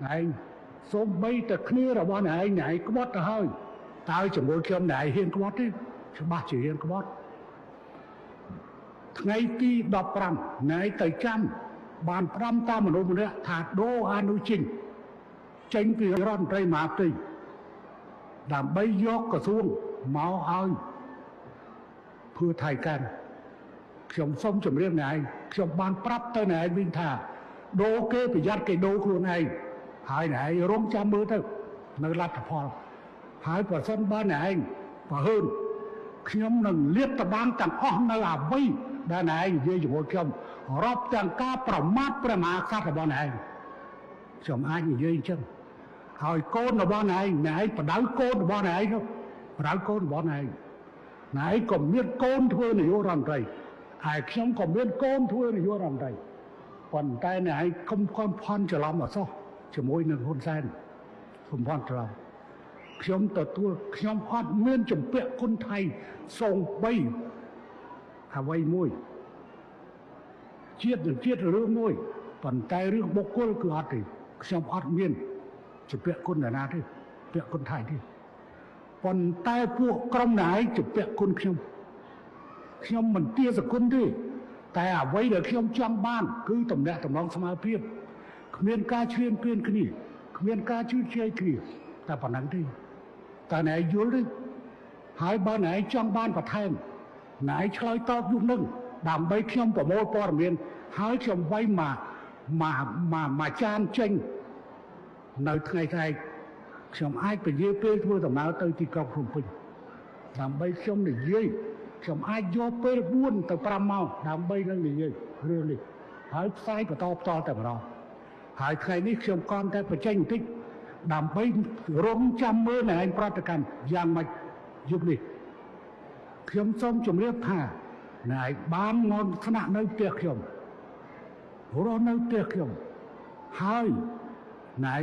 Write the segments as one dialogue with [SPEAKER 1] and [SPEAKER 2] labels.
[SPEAKER 1] này xôm bay từ kia là bọn này nhảy có bót là hơi tao chỉ muốn kiếm này hiên có bót đi chứ ba chỉ hiên có bót ngày ti đọc rằng này tới trăm bàn trăm ta mà nói một đứa thả đô an nuôi trình tranh vì răn tây mà tì làm bay gió cả xuống máu ơi vừa thầy can trong phong chấm riêng này trong ban prap tới này mình thả đô kê phải dắt cái đô luôn này hai này rong trăm mưa thôi nơi lát phò hai quả sân ba này và hơn nhóm nâng liệt tập ban chẳng on nó là vây đa này dây dụ trong rót chẳng ca prỏng mát pra mà sát là bọn này trong ai như dây chân hỏi côn là bọn này này phải đá côn là bọn này không đá côn là bọn này này còn biết côn thôi là vô rằng đây ai không còn biết côn thôi là vô rằng đây còn tay này không con phon trở lòng mà sao chỉ môi nâng hôn sen không phon trở lòngខ្ញុំទទួលខ្ញុំអត់មានជំពាក់គុណថៃសូម្បីអ្វីមួយជាតិនឹងជាតិរឿងមួយប៉ុន្តែរឿងបុគ្គលគឺអត់ទេខ្ញុំអត់មានជំពាក់គុណណាទេពាក់គុណថៃទេប៉ុន្តែពួកក្រុមណាឯងជំពាក់គុណខ្ញុំមិនទាសគុណទេតែអ្វីដែលខ្ញុំចង់បានគឺតំណែងតំណងស្មារតីគ្មានការឈ្លានពានគ្នាគ្មានការជឿជ័យគ្នាតែប៉ុណ្ណឹងទេតែណែយល់ទេហើយបើណែចង់បានបន្ថែមណែឆ្លើយតបយុគនឹងដើម្បីខ្ញុំប្រមូលព័ត៌មានហើយខ្ញុំវាយមកចានចេញនៅថ្ងៃខ្ញុំអាចពជាពេលធ្វើដំណើរទៅទីក្រុងភ្នំពេញដើម្បីខ្ញុំនិយាយខ្ញុំអាចយកពេល4ទៅ5ម៉ោងដើម្បីនឹងនិយាយរឿងនេះហើយផ្សាយបន្តតែម្ដងហើយថ្ងៃនេះខ្ញុំក៏តែបញ្ចេញបន្តិចដើម្បីរងចាំមើលឯងប្រតិកម្មយ៉ាងម៉េចយុគនេះខ្ញុំសូមជម្រាបថាណែបានមកស្នាក់នៅផ្ទះខ្ញុំរស់នៅផ្ទះខ្ញុំហើយណែ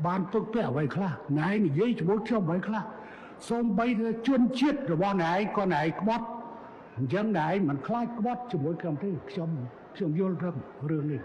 [SPEAKER 1] បានទុកពាក់អ្វីខ្លះណែនិយាយជាមួយខ្ញុំអ្វីខ្លះសូម្បីតែជនជាតិរបស់ណែក៏ណែក្បត់អញ្ចឹងណែមិនខ្លាចក្បត់ជាមួយខ្ញុំទេខ្ញុំយល់រឿងនេះ